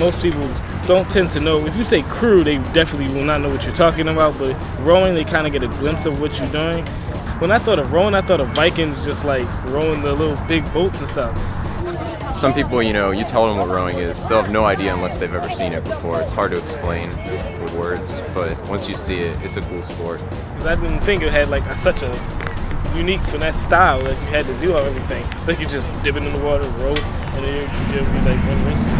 most people don't tend to know. If you say crew, they definitely will not know what you're talking about, but rowing, they kind of get a glimpse of what you're doing. When I thought of rowing, I thought of Vikings just like rowing the little big boats and stuff. Some people, you know, you tell them what rowing is, they'll have no idea unless they've ever seen it before. It's hard to explain with words, but once you see it, it's a cool sport. Because I didn't think it had like such a unique finesse style that you had to do everything. Like you just dip it in the water, row, and then you'll be like one race.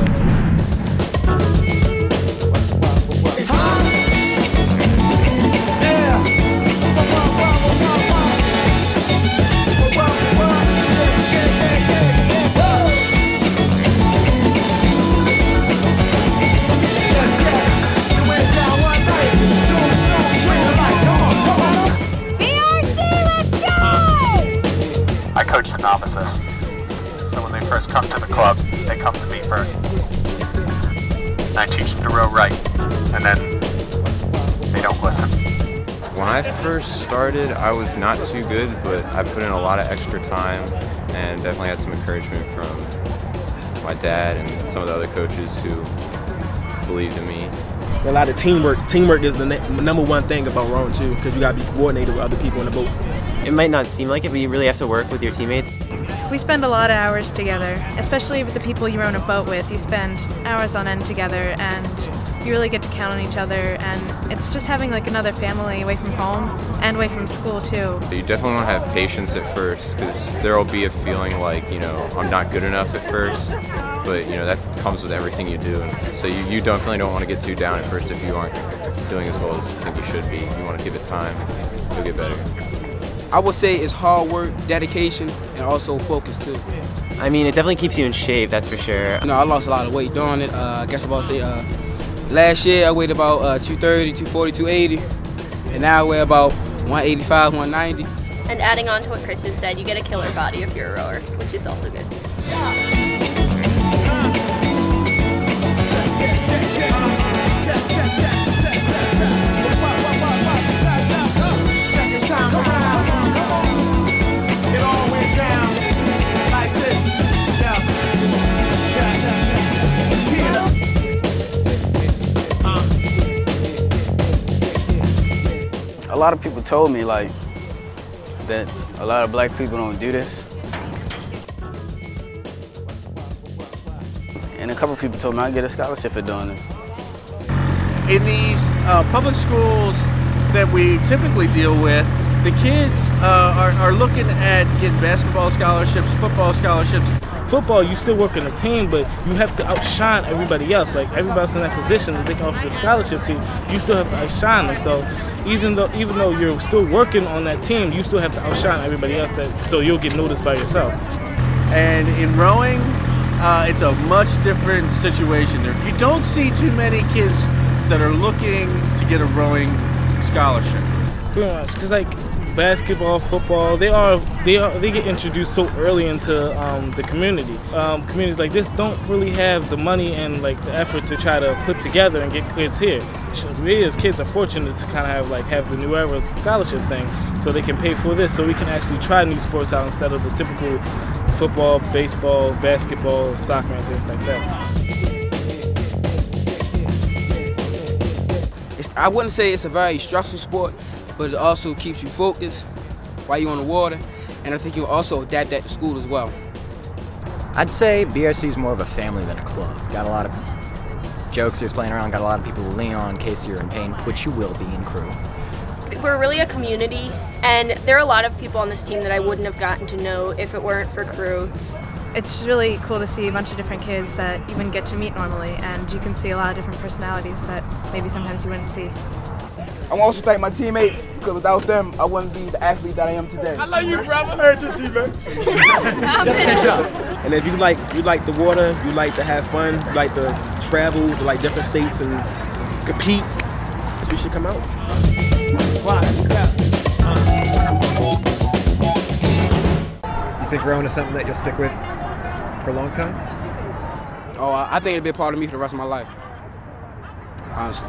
I coach the novices, so when they first come to the club, they come to me first. And I teach them to row right, and then they don't listen. When I first started, I was not too good, but I put in a lot of extra time and definitely had some encouragement from my dad and some of the other coaches who believed in me. A lot of teamwork. Teamwork is the number one thing about rowing too, because you got to be coordinated with other people in the boat. It might not seem like it, but you really have to work with your teammates. We spend a lot of hours together, especially with the people you row in a boat with. You spend hours on end together, and you really get to count on each other, and it's just having like another family away from home and away from school too. You definitely want to have patience at first, because there will be a feeling like, you know, I'm not good enough at first, but you know, that comes with everything you do. And so you definitely don't want to get too down at first if you aren't doing as well as you think you should be. You want to give it time, you'll get better. I would say it's hard work, dedication, and also focus too. I mean, it definitely keeps you in shape, that's for sure. You know, I lost a lot of weight doing it. I guess I'm about to say last year I weighed about 230, 240, 280, and now I weigh about 185, 190. And adding on to what Christian said, you get a killer body if you're a rower, which is also good. A lot of people told me like that a lot of black people don't do this. And a couple of people told me I'd get a scholarship for doing it. In these public schools that we typically deal with, the kids are looking at getting basketball scholarships, football scholarships. Football, you still work in a team, but you have to outshine everybody else. Like everybody else in that position that they can offer the scholarship to, you still have to outshine them. So even though you're still working on that team, you still have to outshine everybody else. So you'll get noticed by yourself. And in rowing, it's a much different situation. You don't see too many kids that are looking to get a rowing scholarship. Pretty much, because like basketball, football, they get introduced so early into the community. Communities like this don't really have the money and like the effort to try to put together and get kids here. We as kids are fortunate to kind of have the New Era scholarship thing, so they can pay for this, so we can actually try new sports out instead of the typical football, baseball, basketball, soccer, and things like that. I wouldn't say it's a very stressful sport, but it also keeps you focused while you're on the water, and I think you also adapt that to school as well. I'd say BRC is more of a family than a club. Got a lot of jokesters playing around, got a lot of people to lean on in case you're in pain, which you will be in crew. We're really a community, and there are a lot of people on this team that I wouldn't have gotten to know if it weren't for crew. It's really cool to see a bunch of different kids that you wouldn't get to meet normally, and you can see a lot of different personalities that maybe sometimes you wouldn't see. I want to also thank my teammates, because without them, I wouldn't be the athlete that I am today. I love you, brother. I heard you, man. And if you like the water, you like to have fun, you like to travel to like different states and compete, you should come out. You think rowing is something that you'll stick with for a long time? Oh, I think it'll be a part of me for the rest of my life, honestly.